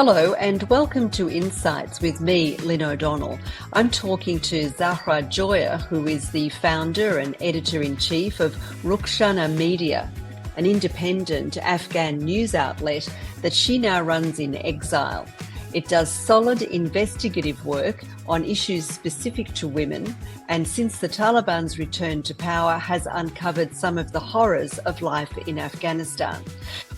Hello and welcome to Insights with me, Lynne O'Donnell. I'm talking to Zahra Joya, who is the founder and editor-in-chief of Rukhshana Media, an independent Afghan news outlet that she now runs in exile. It does solid investigative work on issues specific to women, and since the Taliban's return to power has uncovered some of the horrors of life in Afghanistan.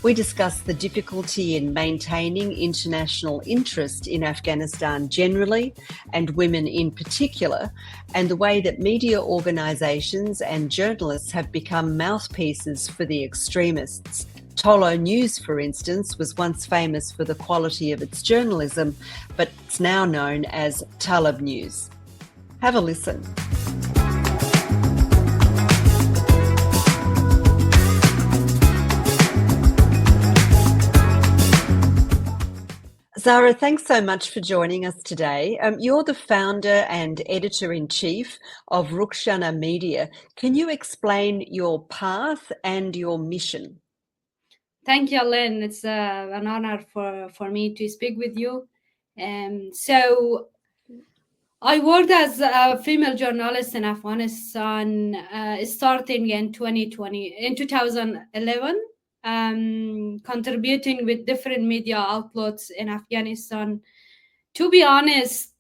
We discuss the difficulty in maintaining international interest in Afghanistan generally, and women in particular, and the way that media organisations and journalists have become mouthpieces for the extremists. Tolo News, for instance, was once famous for the quality of its journalism, but it's now known as Talib News. Have a listen. Zahra, thanks so much for joining us today. You're the founder and editor-in-chief of Rukhshana Media. Can you explain your path and your mission? Thank you, Lynne. It's an honor for me to speak with you. So I worked as a female journalist in Afghanistan starting in 2011, contributing with different media outlets in Afghanistan. To be honest,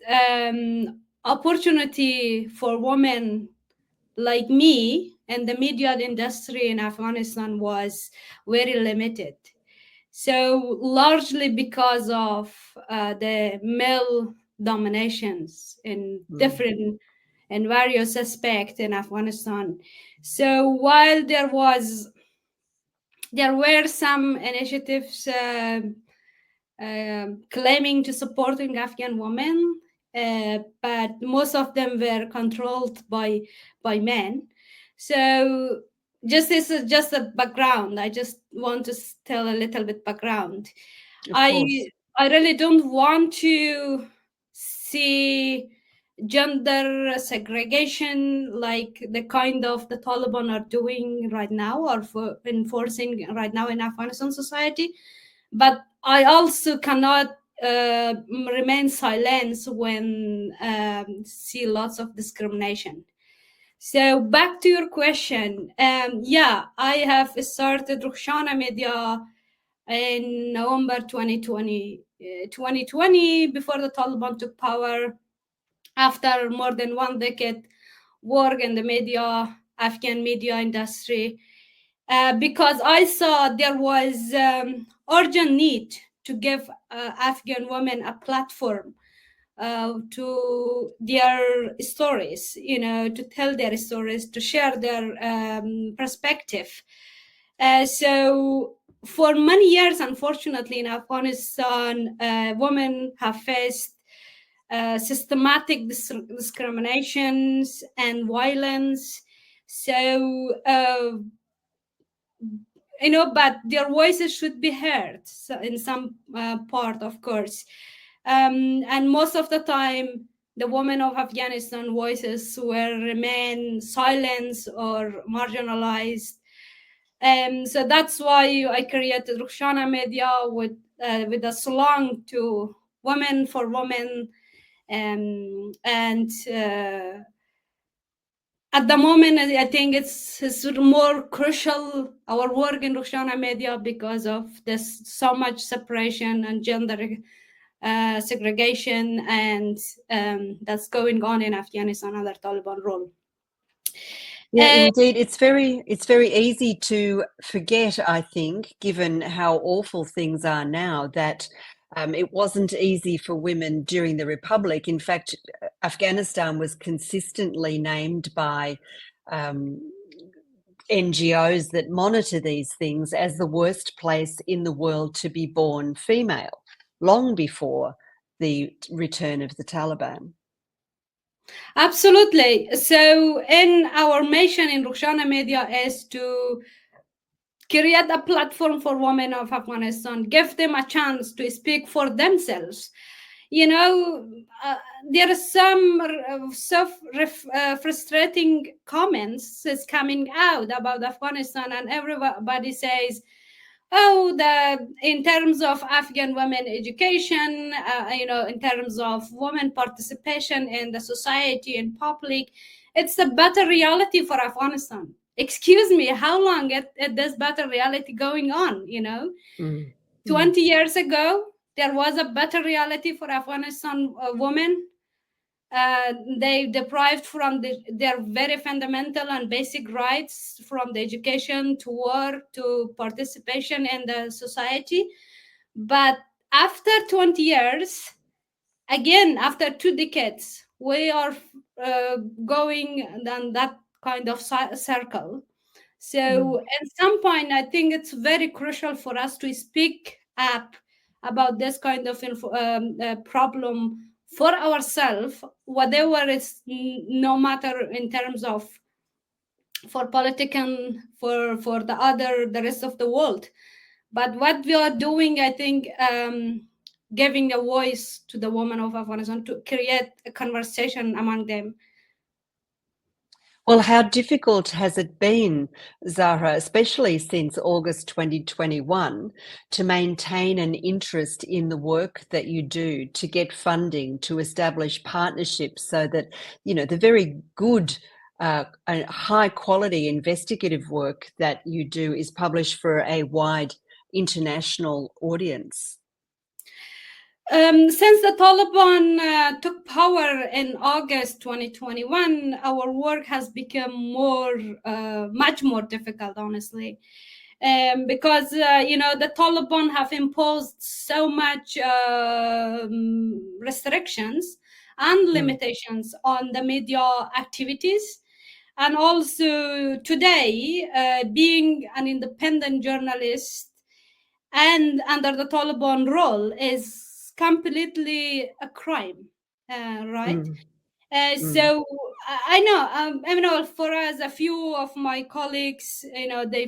opportunity for women like me and the media industry in Afghanistan was very limited. So largely because of the male dominations in different and various aspects in Afghanistan. So while there were some initiatives claiming to supporting Afghan women, but most of them were controlled by men. So this is just a background. I just want to tell a little bit background. I really don't want to see gender segregation like the kind of the Taliban are doing right now or for enforcing right now in Afghanistan society. But I also cannot remain silent when see lots of discrimination. So back to your question. I have started Rukhshana Media in November 2020, before the Taliban took power, after more than 1 decade work in the media, Afghan media industry, because I saw there was urgent need to give Afghan women a platform to their stories, to tell their stories, to share their perspective. So for many years, unfortunately, in Afghanistan, women have faced systematic discriminations and violence. So, but their voices should be heard in some part, of course. And most of the time, the women of Afghanistan voices will remain silenced or marginalized. So that's why I created Rukhshana Media with a slogan to women for women. At the moment, I think it's more crucial, our work in Rukhshana Media, because of this so much separation and gender segregation and that's going on in Afghanistan under Taliban rule. Yeah, indeed. It's very easy to forget, I think, given how awful things are now, that it wasn't easy for women during the Republic. In fact, Afghanistan was consistently named by NGOs that monitor these things as the worst place in the world to be born female, long before the return of the Taliban. Absolutely. So in our mission in Rukhshana Media is to create a platform for women of Afghanistan, give them a chance to speak for themselves. There are some frustrating comments is coming out about Afghanistan, and everybody says, In terms of Afghan women education, in terms of women participation in the society and public, it's a better reality for Afghanistan. Excuse me, how long is this better reality going on? 20 years ago, there was a better reality for Afghanistan women. They deprived from their very fundamental and basic rights, from the education to work to participation in the society. But after 20 years, again, after 2 decades, we are going down that kind of circle. So at some point, I think it's very crucial for us to speak up about this kind of problem for ourselves, whatever it's, no matter in terms of for political, for the rest of the world. But what we are doing, I think, giving a voice to the women of Afghanistan to create a conversation among them. Well, how difficult has it been, Zahra, especially since August 2021, to maintain an interest in the work that you do, to get funding, to establish partnerships so that, the very good, high quality investigative work that you do is published for a wide international audience? Since the Taliban took power in August 2021, our work has become much more difficult, honestly, because the Taliban have imposed so much restrictions and limitations on the media activities. And also today, being an independent journalist and under the Taliban role is completely a crime, right? So I know, for us, a few of my colleagues, they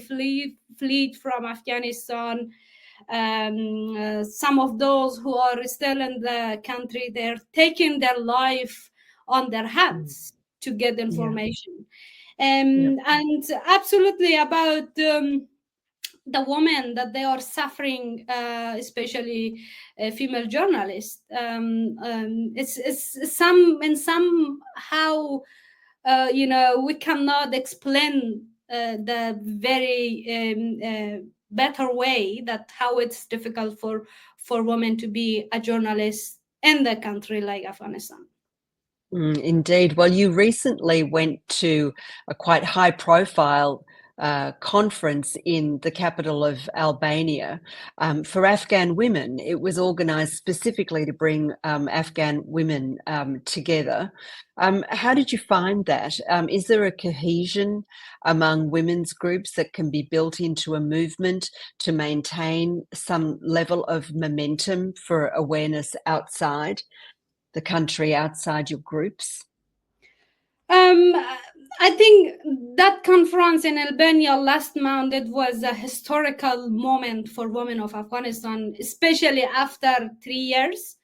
fled from Afghanistan. Some of those who are still in the country, they're taking their life on their hands to get information. And absolutely about the women that they are suffering, especially female journalists. It's somehow, we cannot explain the very better way that how it's difficult for women to be a journalist in the country like Afghanistan. Indeed. Well, you recently went to a quite high profile conference in the capital of Albania for Afghan women. It was organised specifically to bring Afghan women together. How did you find that? Is there a cohesion among women's groups that can be built into a movement to maintain some level of momentum for awareness outside the country, outside your groups? I think that conference in Albania last month, it was a historical moment for women of Afghanistan, especially after 3 years,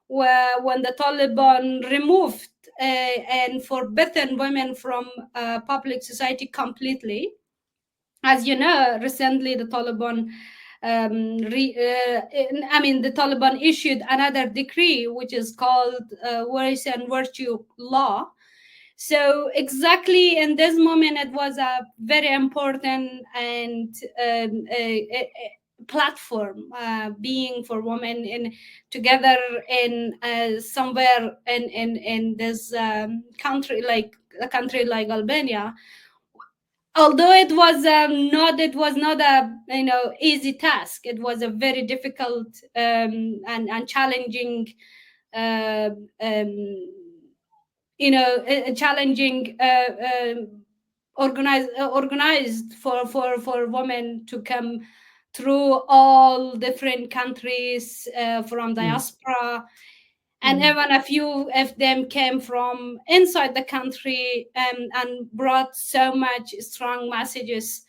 when the Taliban removed and forbidden women from public society completely. As you know, recently the Taliban the Taliban issued another decree, which is called Vice and Virtue Law. So exactly in this moment, it was a very important and a platform being for women in together in somewhere in this country, like a country like Albania. Although it was not a easy task. It was a very difficult and challenging challenging organized for women to come through all different countries from diaspora. And even a few of them came from inside the country and brought so much strong messages.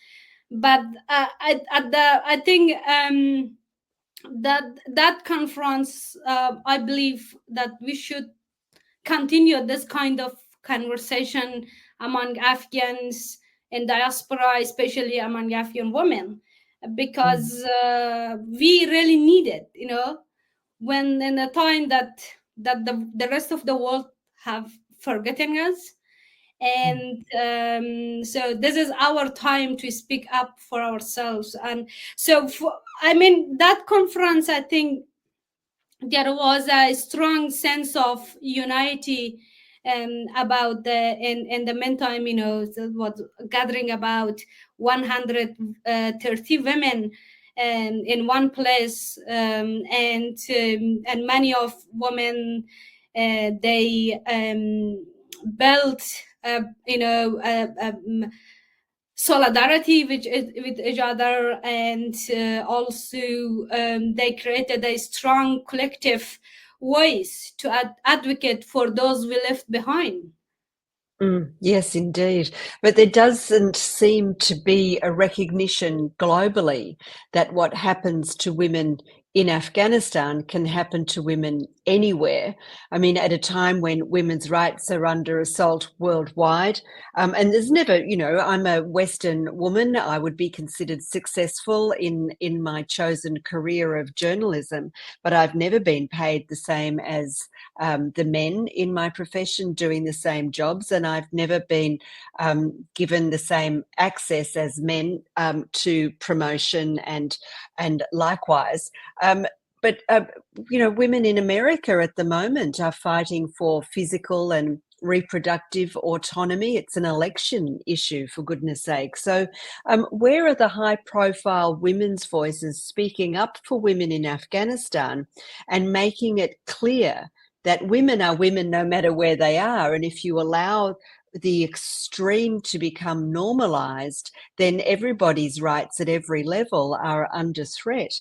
But I think that conference, I believe that we should continue this kind of conversation among Afghans in diaspora, especially among Afghan women. because we really need it, when in a time that the rest of the world have forgotten us. And so this is our time to speak up for ourselves. And so that conference, I think there was a strong sense of unity about in the meantime, what gathering about 130 women in one place, and many of women, they built solidarity with each other, and also they created a strong collective voice to advocate for those we left behind. Yes, indeed. But there doesn't seem to be a recognition globally that what happens to women in Afghanistan can happen to women anywhere. I mean, at a time when women's rights are under assault worldwide. And there's never, I'm a Western woman. I would be considered successful in my chosen career of journalism, but I've never been paid the same as the men in my profession doing the same jobs, and I've never been given the same access as men to promotion and likewise. But women in America at the moment are fighting for physical and reproductive autonomy. It's an election issue, for goodness sake. So where are the high-profile women's voices speaking up for women in Afghanistan and making it clear that women are women no matter where they are? And if you allow the extreme to become normalized, then everybody's rights at every level are under threat.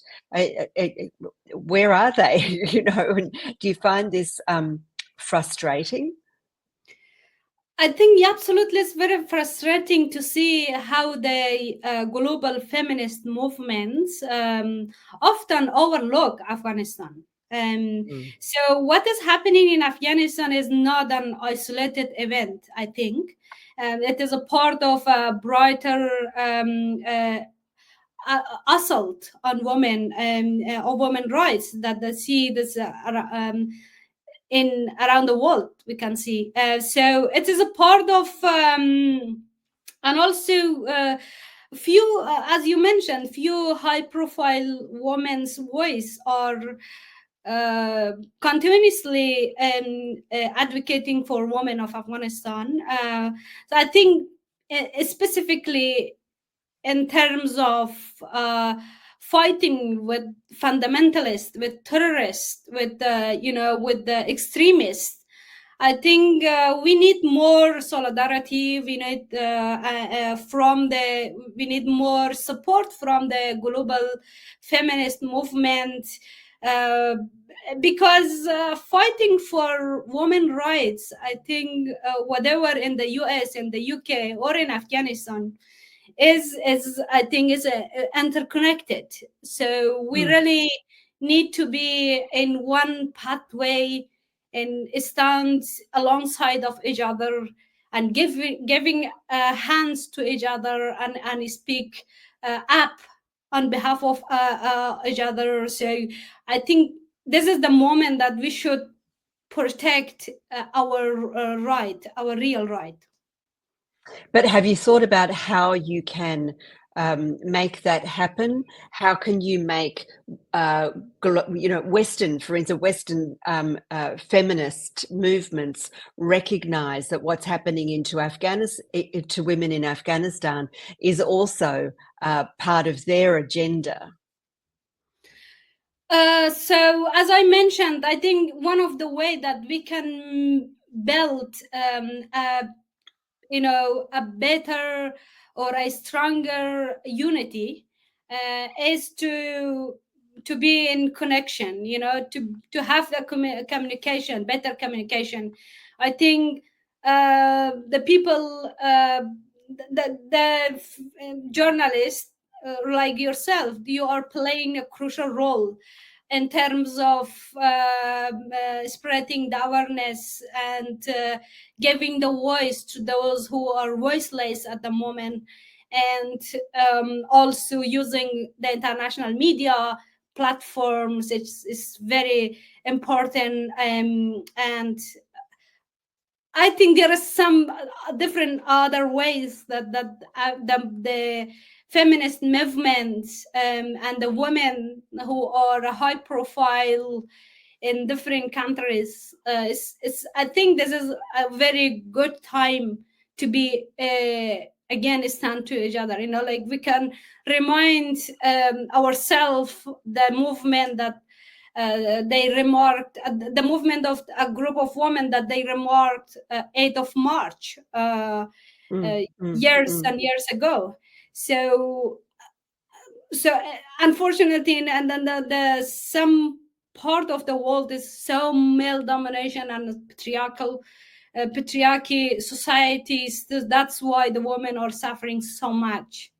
Where are they? And do you find this frustrating? I think absolutely it's very frustrating to see how the global feminist movements often overlook Afghanistan. So what is happening in Afghanistan is not an isolated event, I think. It is a part of a brighter assault on women or women rights that they see this in around the world, we can see. So it is a part of and also few as you mentioned, few high profile women's voice are continuously advocating for women of Afghanistan. So I think specifically in terms of fighting with fundamentalists, with terrorists, with with the extremists. I think we need more solidarity. We need we need more support from the global feminist movement, because fighting for women rights, I think, whatever in the US, in the UK, or in Afghanistan, is I think is interconnected. So we really need to be in one pathway and stand alongside of each other and giving hands to each other and speak up on behalf of each other. So I think this is the moment that we should protect our right, our real right. But have you thought about how you can make that happen? How can you make, Western, for instance, Western feminist movements recognise that what's happening into Afghanistan, to women in Afghanistan, is also part of their agenda? So, as I mentioned, I think one of the way that we can build a better or a stronger unity is to be in connection, to have the communication, better communication. I think the people, the journalists like yourself, you are playing a crucial role in terms of spreading the awareness and giving the voice to those who are voiceless at the moment. and also using the international media platforms. It's very important, and I think there are some different other ways that the feminist movements and the women who are high profile in different countries. I think this is a very good time to be again stand to each other. Like we can remind ourselves the movement that they remarked, the movement of a group of women that they remarked 8th of March years and years ago. So unfortunately, and then the some part of the world is so male domination and patriarchal patriarchy societies. That's why the women are suffering so much.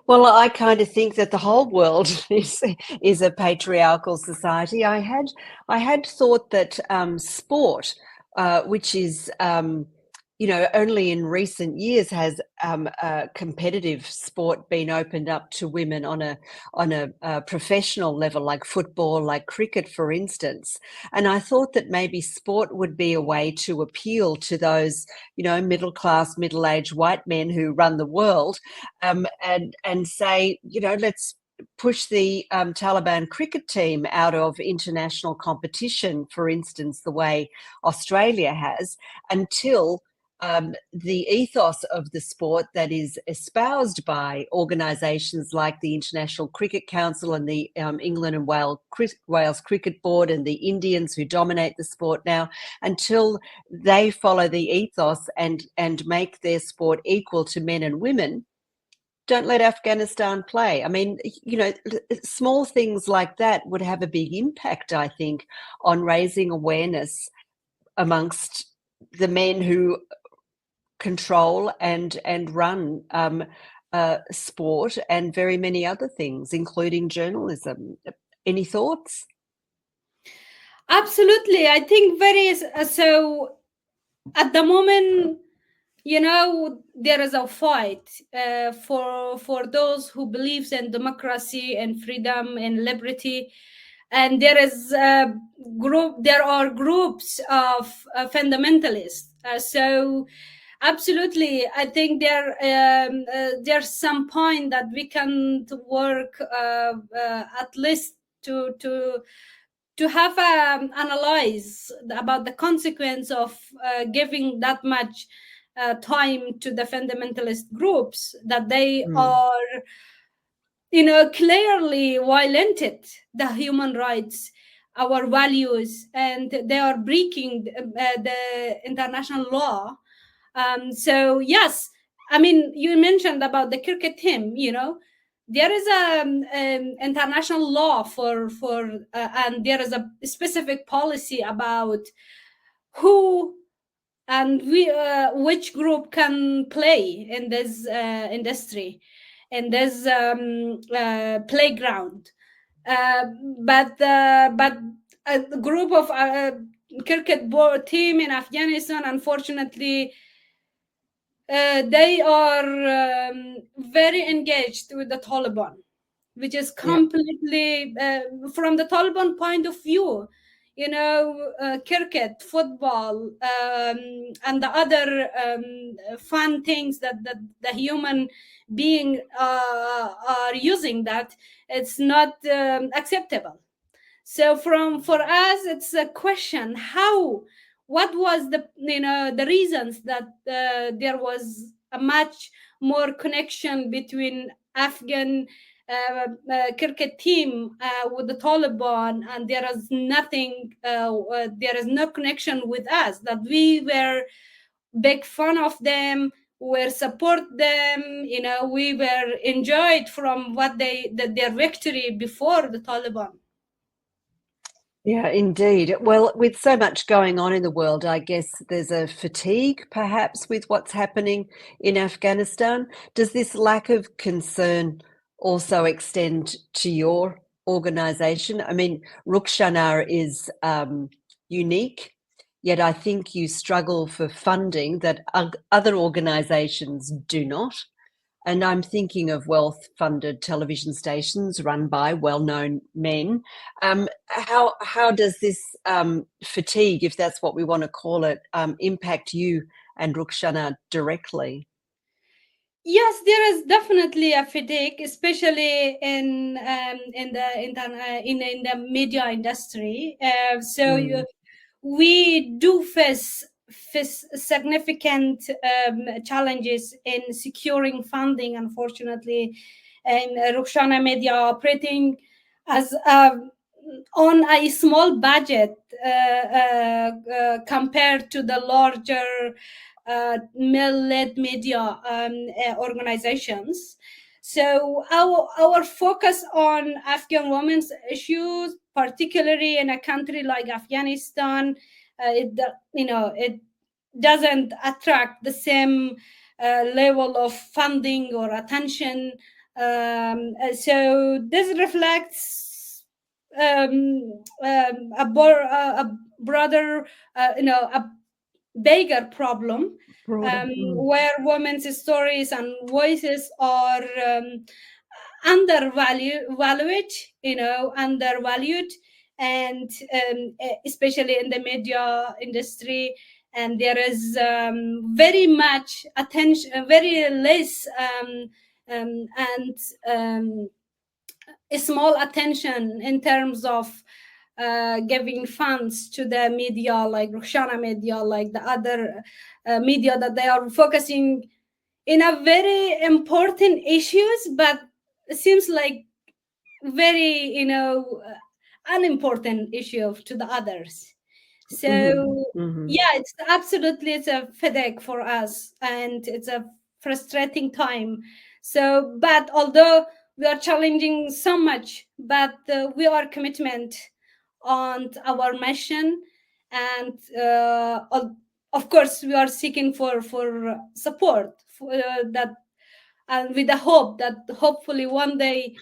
Well, I kind of think that the whole world is a patriarchal society. I had thought that sport, which is only in recent years has competitive sport been opened up to women on a professional level, like football, like cricket, for instance. And I thought that maybe sport would be a way to appeal to those, middle class, middle-aged white men who run the world, and say, let's push the Taliban cricket team out of international competition, for instance, the way Australia has, until the ethos of the sport that is espoused by organisations like the International Cricket Council and the England and Wales Cricket Board and the Indians who dominate the sport now, until they follow the ethos and make their sport equal to men and women, don't let Afghanistan play. I mean, small things like that would have a big impact, I think, on raising awareness amongst the men who control and run sport and very many other things, including journalism. Any thoughts? Absolutely. I think so at the moment, there is a fight for those who believes in democracy and freedom and liberty, and there are groups of fundamentalists. So absolutely, I think there's some point that we can work at least to have analyze about the consequence of giving that much time to the fundamentalist groups, that they are clearly violated the human rights, our values, and they are breaking the international law. So yes, I mean, you mentioned about the cricket team. There is an international law for and there is a specific policy about who and which group can play in this industry, in this playground. But a group of cricket board team in Afghanistan, unfortunately, they are very engaged with the Taliban, which is completely from the Taliban point of view. Cricket, football, and the other fun things that the human being are using, that it's not acceptable. So for us, it's a question: what was the reasons that there was a much more connection between Afghan cricket team with the Taliban, and there is nothing, there is no connection with us, that we were big fun of them, we support them, we were enjoyed from their victory before the Taliban. Yeah, indeed. Well, with so much going on in the world, I guess there's a fatigue perhaps with what's happening in Afghanistan. Does this lack of concern also extend to your organisation? I mean, Rukhshana is unique, yet I think you struggle for funding that other organisations do not. And I'm thinking of wealth-funded television stations run by well-known men. How does this fatigue, if that's what we want to call it, impact you and Rukhshana directly? Yes, there is definitely a fatigue, especially in the media industry. We do face significant challenges in securing funding. Unfortunately, and Rukhshana Media operating as on a small budget compared to the larger male-led media organizations. So our focus on Afghan women's issues, particularly in a country like Afghanistan, it doesn't attract the same level of funding or attention. So this reflects a broader, a bigger problem, where women's stories and voices are undervalued, and especially in the media industry. And there is very much attention, very less, and a small attention in terms of giving funds to the media like Rukhshana Media, like the other media, that they are focusing in a very important issues, but it seems like very unimportant issue to the others. So yeah, it's a fatigue for us, and it's a frustrating time. So, but although we are challenging so much, but we are commitment on our mission, and of course we are seeking for support for, that, and with the hope that hopefully one day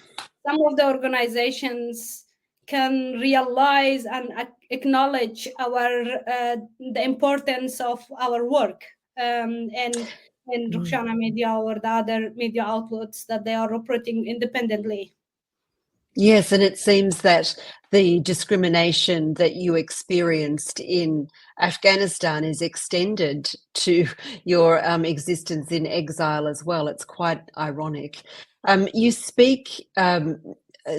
some of the organizations can realize and acknowledge the importance of our work, in Rukhshana Media or the other media outlets that they are operating independently. Yes, and it seems that the discrimination that you experienced in Afghanistan is extended to your existence in exile as well. It's quite ironic. You speak,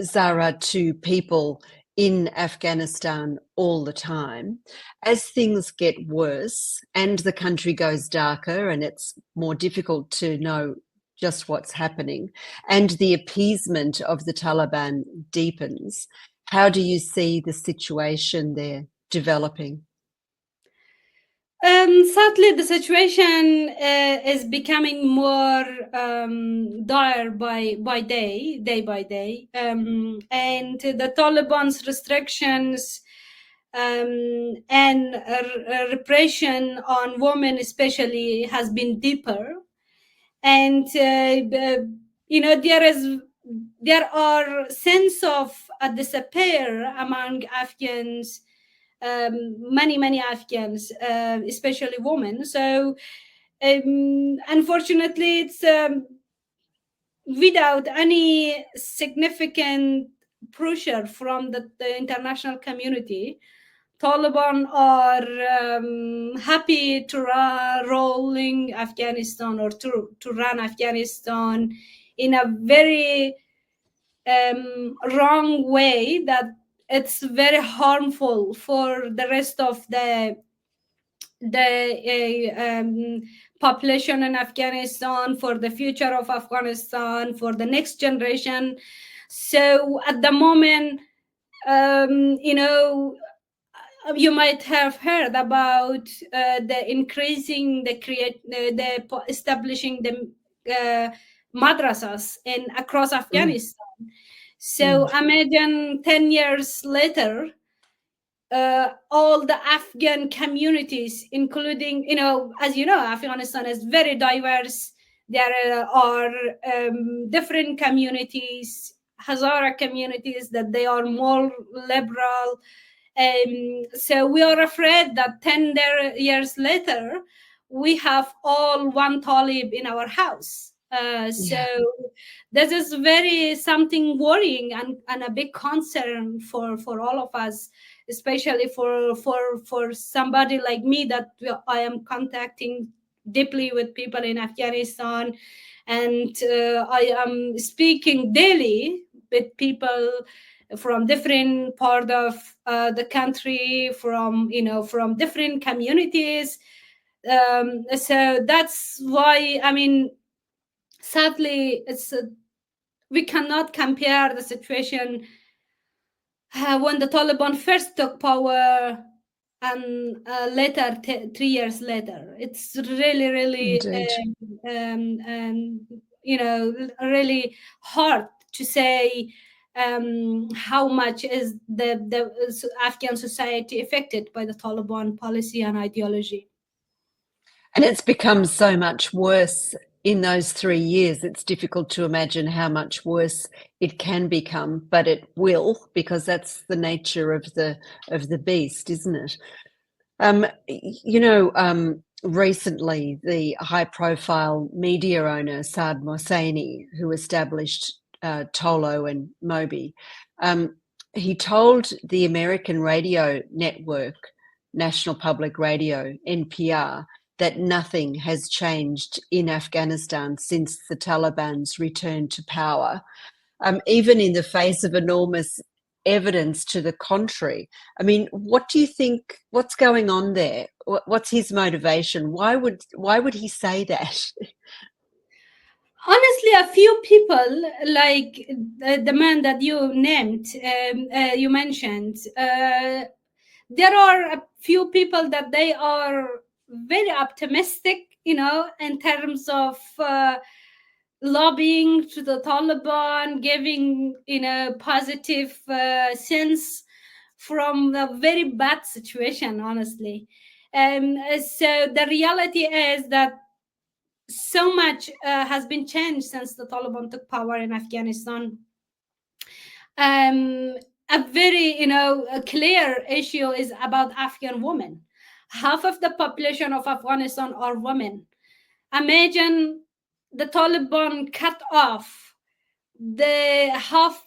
Zahra, to people in Afghanistan all the time. As things get worse and the country goes darker and it's more difficult to know just what's happening, and the appeasement of the Taliban deepens, how do you see the situation there developing? Sadly, the situation is becoming more dire by day by day, and the Taliban's restrictions and repression on women especially has been deeper. And there are sense of a despair among Afghans, many Afghans, especially women. So unfortunately, it's without any significant pressure from the international community, Taliban are happy to rolling Afghanistan, or to run Afghanistan in a very wrong way, that it's very harmful for the rest of the population in Afghanistan, for the future of Afghanistan, for the next generation. So at the moment, you might have heard about the increasing the establishing the madrasas in across Afghanistan. So imagine 10 years later, all the Afghan communities, including, as you know, Afghanistan is very diverse. There are different communities, Hazara communities, that they are more liberal. So we are afraid that 10 years later, we have all one Talib in our house. So this is very something worrying and a big concern for all of us, especially for somebody like me that I am contacting deeply with people in Afghanistan, and I am speaking daily with people from different part of the country, from different communities. So that's why, I mean, sadly, we cannot compare the situation when the Taliban first took power and later, 3 years later. It's really, Indeed. really hard to say how much is the Afghan society affected by the Taliban policy and ideology. And it's become so much worse in those 3 years. It's difficult to imagine how much worse it can become, but it will, because that's the nature of the beast, isn't it? Recently, the high-profile media owner Saad Mohseni, who established Tolo and Mobi, he told the American radio network, National Public Radio, NPR, that nothing has changed in Afghanistan since the Taliban's return to power, even in the face of enormous evidence to the contrary. I mean, what do you think? What's going on there? What's his motivation? Why would he say that? Honestly, a few people like the man that you named, you mentioned, there are a few people that they are very optimistic, in terms of lobbying to the Taliban, giving in a positive sense from a very bad situation, honestly. So the reality is that so much has been changed since the Taliban took power in Afghanistan. A very, a clear issue is about Afghan women. Half of the population of Afghanistan are women. Imagine the Taliban cut off the half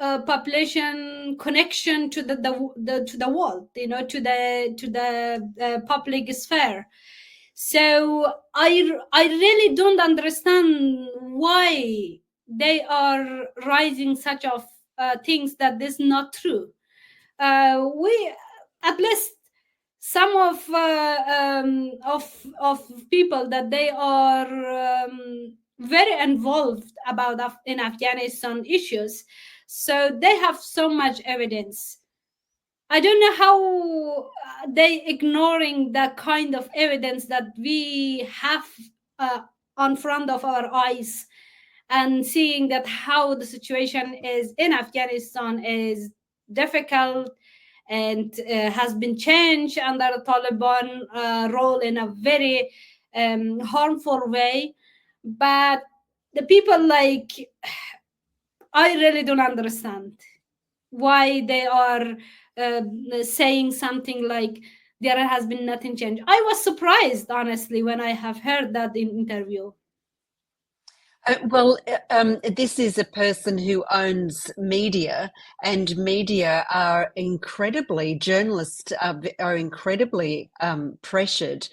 population connection to the world, to the public sphere. So I really don't understand why they are rising such of things that is not true. We, at least some of people that they are very involved about in Afghanistan issues, so they have so much evidence. I don't know how they ignoring the kind of evidence that we have on front of our eyes, and seeing that how the situation is in Afghanistan is difficult and has been changed under the Taliban role in a very harmful way. But the people, like, I really don't understand why they are saying something like there has been nothing changed. I was surprised, honestly, when I have heard that in interview. This is a person who owns media, and media are incredibly, journalists are incredibly pressured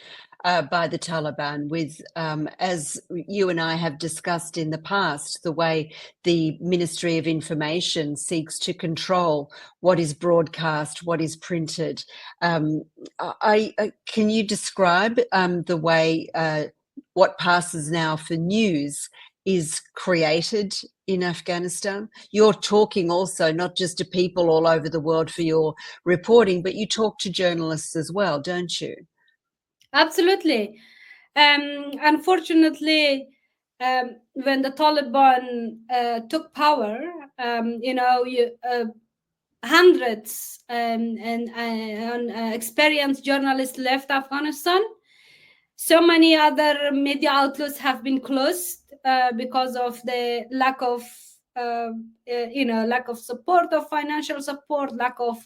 by the Taliban with, as you and I have discussed in the past, the way the Ministry of Information seeks to control what is broadcast, what is printed. Can you describe the way what passes now for news is created in Afghanistan? You're talking also not just to people all over the world for your reporting, but you talk to journalists as well, don't you? Absolutely. Unfortunately, when the Taliban took power, hundreds and experienced journalists left Afghanistan. So many other media outlets have been closed because of the lack of lack of support, of financial support, lack of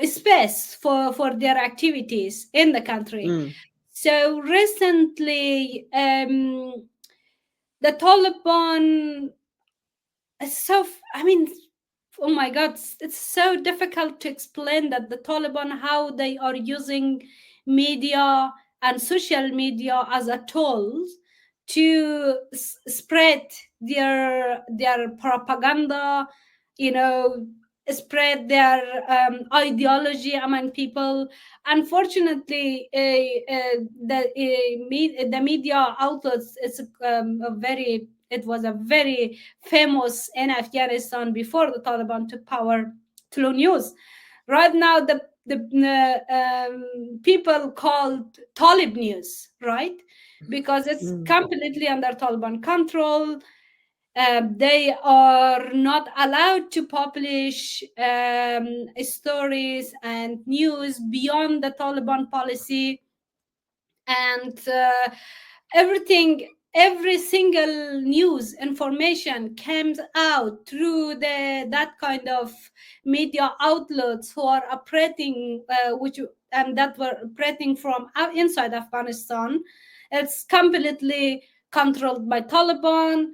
space for their activities in the country. So recently, the Taliban is so, I mean, oh my God, it's so difficult to explain that the Taliban, how they are using media and social media as a tool to spread their propaganda, you know, spread their ideology among people. Unfortunately, the media outlets, it was a very famous in Afghanistan before the Taliban took power, Tlu News. Right now, the people called Talib News, right? Because it's completely under Taliban control. They are not allowed to publish stories and news beyond the Taliban policy, and every single news information comes out through that kind of media outlets who are operating, that were operating from inside Afghanistan. It's completely controlled by Taliban.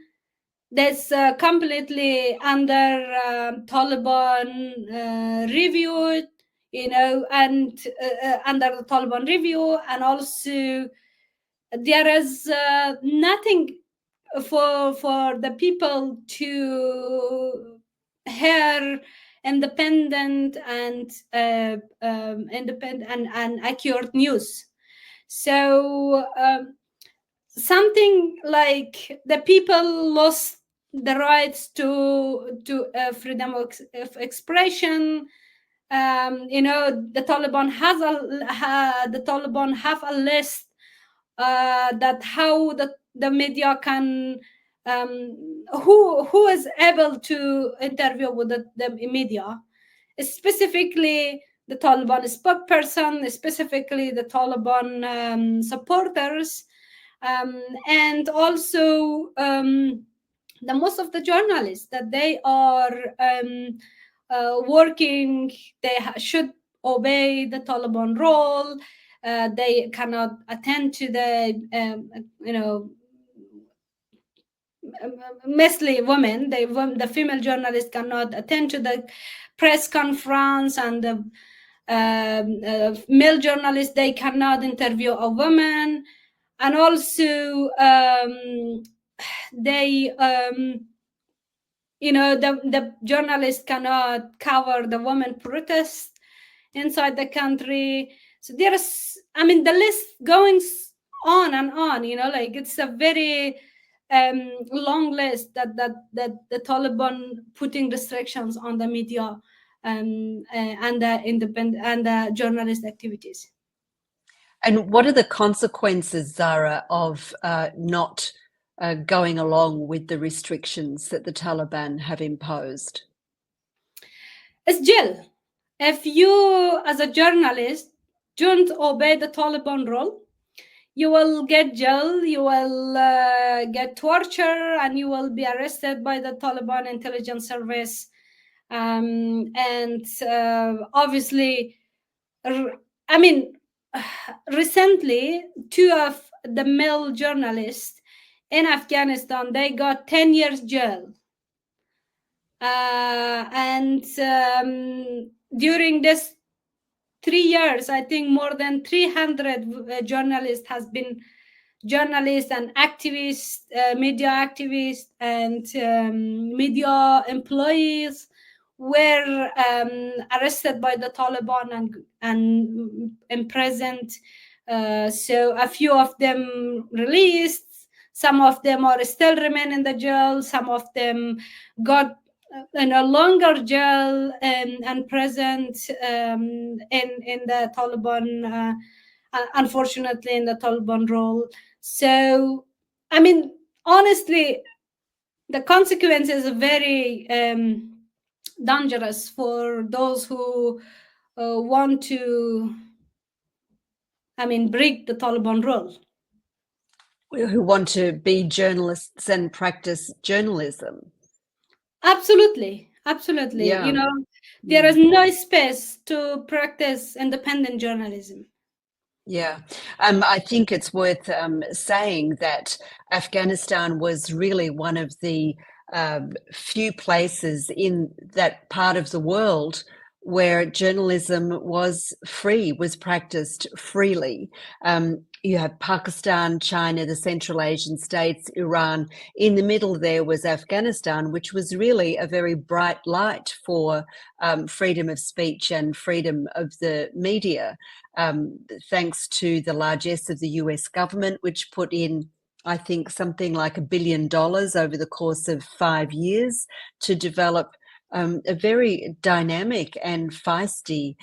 That's completely under Taliban review, and under the Taliban review, and also there is nothing for the people to hear independent and accurate news. So something like the people lost the rights to freedom of expression. The Taliban the Taliban have a list that how the media can, who is able to interview with the media, specifically the Taliban spokesperson, specifically the Taliban supporters, and also the most of the journalists that they are working, they should obey the Taliban role. They cannot attend to the mostly women. The female journalists cannot attend to the press conference, and the male journalists, they cannot interview a woman. And also they the journalists cannot cover the women protests inside the country. So there is, I mean, the list going on and on, like it's a very long list that the Taliban putting restrictions on the media and the independent and the journalist activities. And what are the consequences, Zahra, of not going along with the restrictions that the Taliban have imposed? It's jail. If you, as a journalist, don't obey the Taliban rule, you will get jail, you will get torture, and you will be arrested by the Taliban intelligence service. And obviously, I mean, recently, 2 of the male journalists in Afghanistan, they got 10 years jail. And during this 3 years, I think more than 300 journalists and activists, media activists, and media employees were arrested by the Taliban and imprisoned. So a few of them released. Some of them are still remain in the jail. Some of them got in a longer jail and present in the Taliban, unfortunately, in the Taliban role. So, I mean, honestly, the consequences are very dangerous for those who want to, break the Taliban rule. Who want to be journalists and practice journalism. Absolutely. Yeah. There is no space to practice independent journalism. Yeah, I think it's worth saying that Afghanistan was really one of the few places in that part of the world where journalism was free, was practiced freely. You have Pakistan, China, the Central Asian states, Iran. In the middle there was Afghanistan, which was really a very bright light for freedom of speech and freedom of the media. Thanks to the largesse of the US government, which put in, I think, something like $1 billion over the course of 5 years to develop a very dynamic and feisty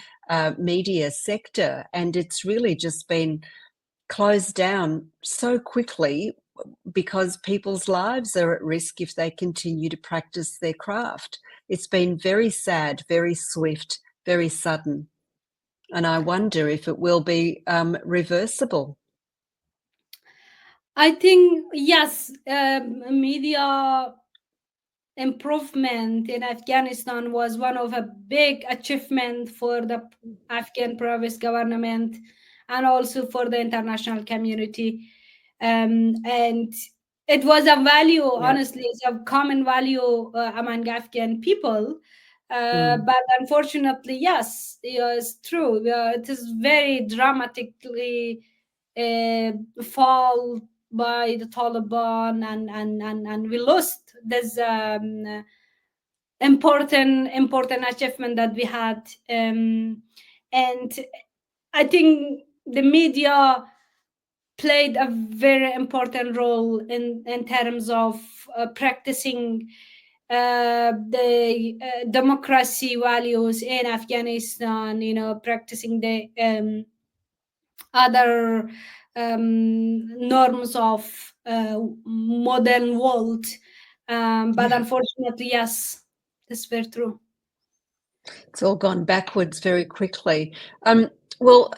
media sector. And it's really just been closed down so quickly because people's lives are at risk if they continue to practice their craft. It's been very sad, very swift, very sudden. And I wonder if it will be reversible. I think, yes, media improvement in Afghanistan was one of a big achievement for the Afghan province government and also for the international community. And it was a value, honestly, it's a common value among Afghan people. But unfortunately, yes, it's true. It is very dramatically fall by the Taliban, and we lost this important achievement that we had. And I think the media played a very important role in terms of practicing the democracy values in Afghanistan, practicing the other norms of modern world. But unfortunately, yes, that's very true. It's all gone backwards very quickly. Well,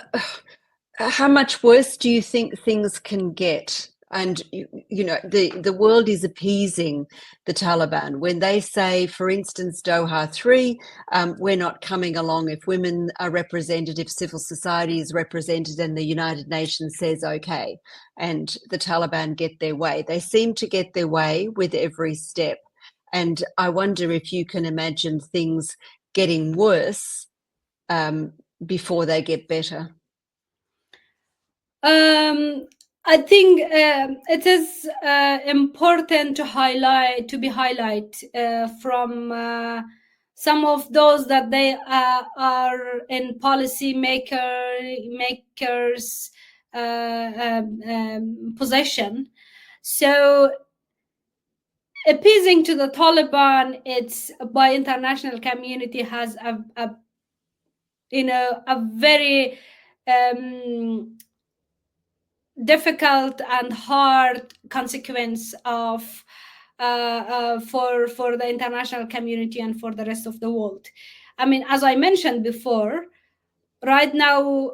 how much worse do you think things can get? And the world is appeasing the Taliban when they say, for instance, Doha 3, we're not coming along if women are represented, if civil society is represented, and the United Nations says okay, and the Taliban get their way. They seem to get their way with every step. And I wonder if you can imagine things getting worse before they get better. I think it is important to highlight from some of those that they are in policy makers possession. So appeasing to the Taliban, it's by international community has a very difficult and hard consequence of for the international community and for the rest of the world. I mean, as I mentioned before, right now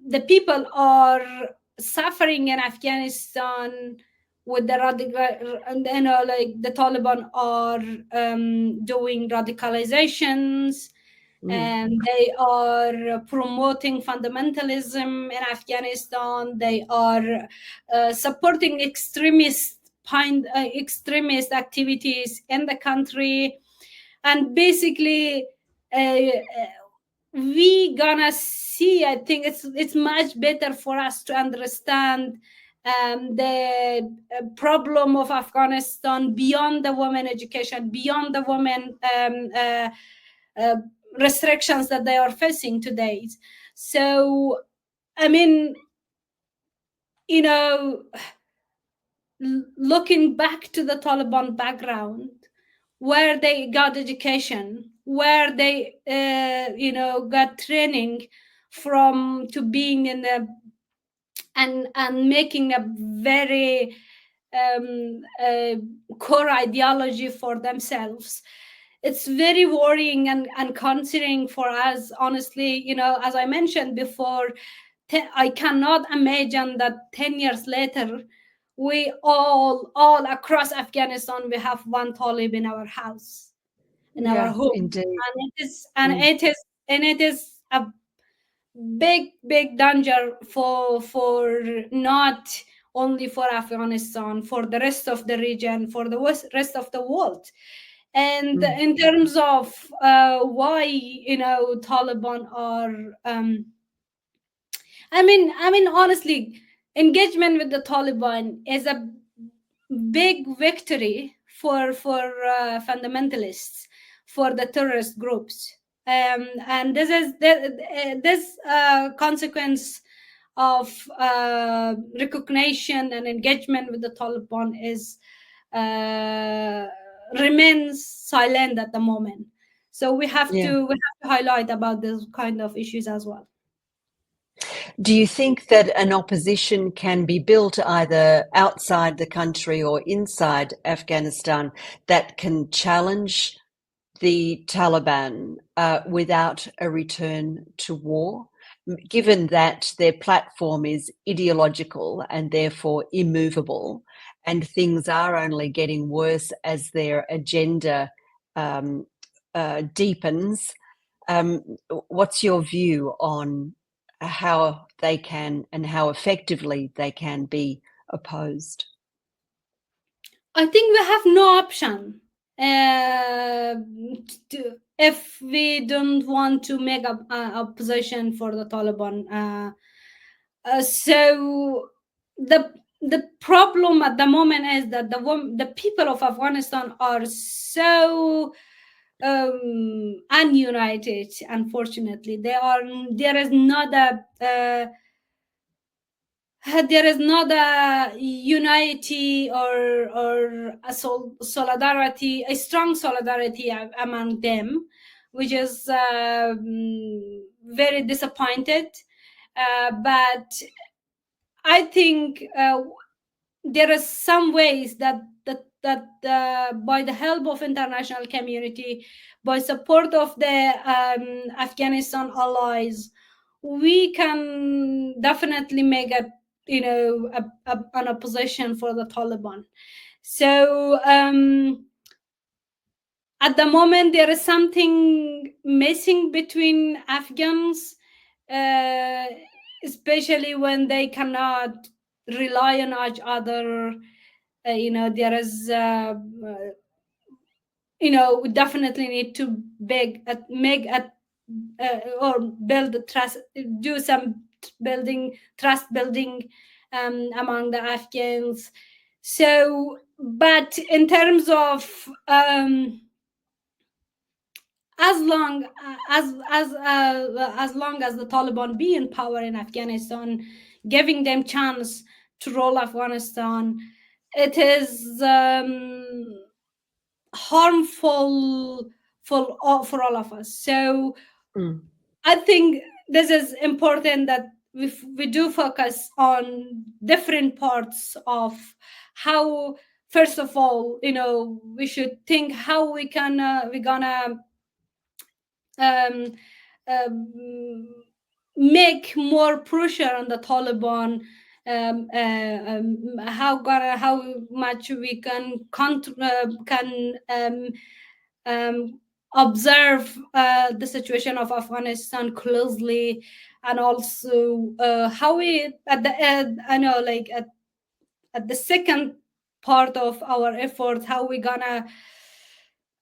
the people are suffering in Afghanistan with the radical, and like the Taliban are doing radicalizations, and they are promoting fundamentalism in Afghanistan. They are supporting extremist activities in the country, and basically we gonna see. I think it's much better for us to understand the problem of Afghanistan beyond the women education, beyond the women restrictions that they are facing today. So, I mean, looking back to the Taliban background, where they got education, where they, got training from to being in the and making a very core ideology for themselves. It's very worrying and considering for us, honestly. As I mentioned before, I cannot imagine that 10 years later we all across Afghanistan we have one Talib in our house, in our home. Indeed. And it is a big danger for not only for Afghanistan, for the rest of the region, for the rest of the world. And in terms of why Taliban are I mean honestly, engagement with the Taliban is a big victory for fundamentalists, for the terrorist groups, and this consequence of recognition and engagement with the Taliban is remains silent at the moment. So we have to highlight about this kind of issues as well. Do you think that an opposition can be built either outside the country or inside Afghanistan that can challenge the Taliban without a return to war, given that their platform is ideological and therefore immovable, and things are only getting worse as their agenda deepens? What's your view on how they can and how effectively they can be opposed? I think we have no option if we don't want to make a opposition for the Taliban. So the problem at the moment is that the people of Afghanistan are so ununited. Unfortunately, there is not a unity or a solidarity, a strong solidarity among them, which is very disappointed. But I think there are some ways that by the help of international community, by support of the Afghanistan allies, we can definitely make an opposition for the Taliban. So at the moment there is something missing between Afghans, especially when they cannot rely on each other. There is we definitely need to or build trust, do some trust building among the Afghans. So, but in terms of as long as the Taliban be in power in Afghanistan, giving them chance to rule Afghanistan, it is harmful for all of us. So I think this is important that we do focus on different parts of how, first of all, we should think how we're gonna make more pressure on the Taliban, how much we can observe the situation of Afghanistan closely, and also how we at the end, at the second part of our effort, how we gonna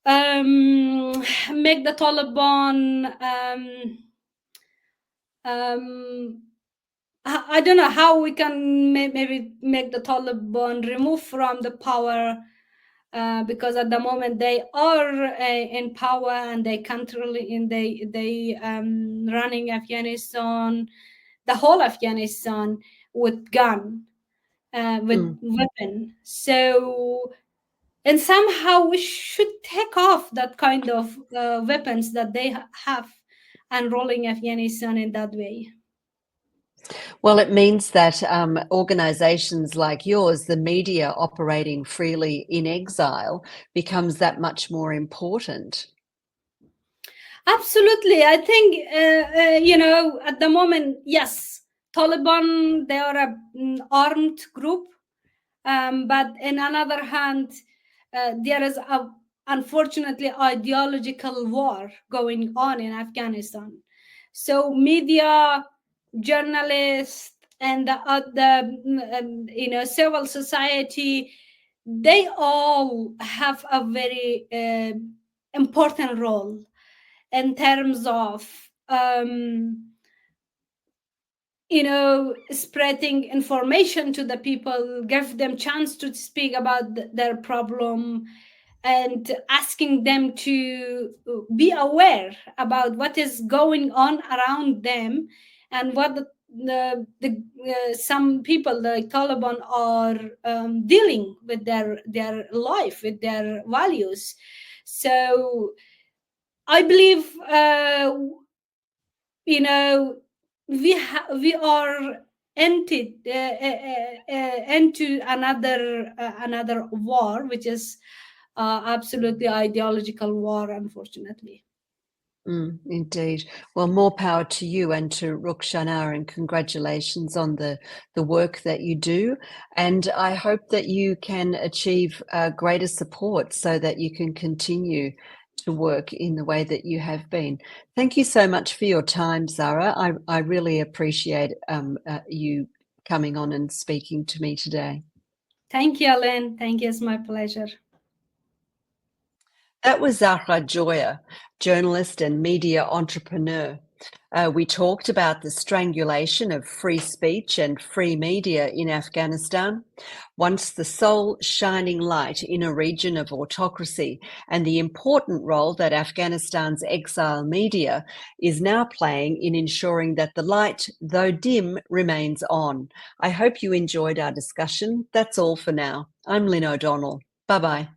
make the Taliban I don't know how we can maybe make the Taliban remove from the power, because at the moment they are in power and they controlling, they running Afghanistan, the whole Afghanistan, with gun, with weapon. So, and somehow we should take off that kind of weapons that they have, and rolling Afghanistan in that way. Well, it means that organisations like yours, the media operating freely in exile, becomes that much more important. Absolutely. I think, at the moment, yes, Taliban, they are an armed group. But in another hand, there is unfortunately ideological war going on in Afghanistan. So media, journalists, and civil society, they all have a very important role in terms of spreading information to the people, give them chance to speak about their problem, and asking them to be aware about what is going on around them, and what some people like Taliban are dealing with their life, with their values. So I believe we are entered into another war, which is absolutely ideological war, unfortunately. Indeed. Well, more power to you and to Rukhshana, and congratulations on the work that you do. And I hope that you can achieve greater support so that you can continue to work in the way that you have been. Thank you so much for your time, Zahra. I really appreciate you coming on and speaking to me today. Thank you, Lynne. Thank you. It's my pleasure. That was Zahra Joya, journalist and media entrepreneur. We talked about the strangulation of free speech and free media in Afghanistan, once the sole shining light in a region of autocracy, and the important role that Afghanistan's exile media is now playing in ensuring that the light, though dim, remains on. I hope you enjoyed our discussion. That's all for now. I'm Lynne O'Donnell. Bye-bye.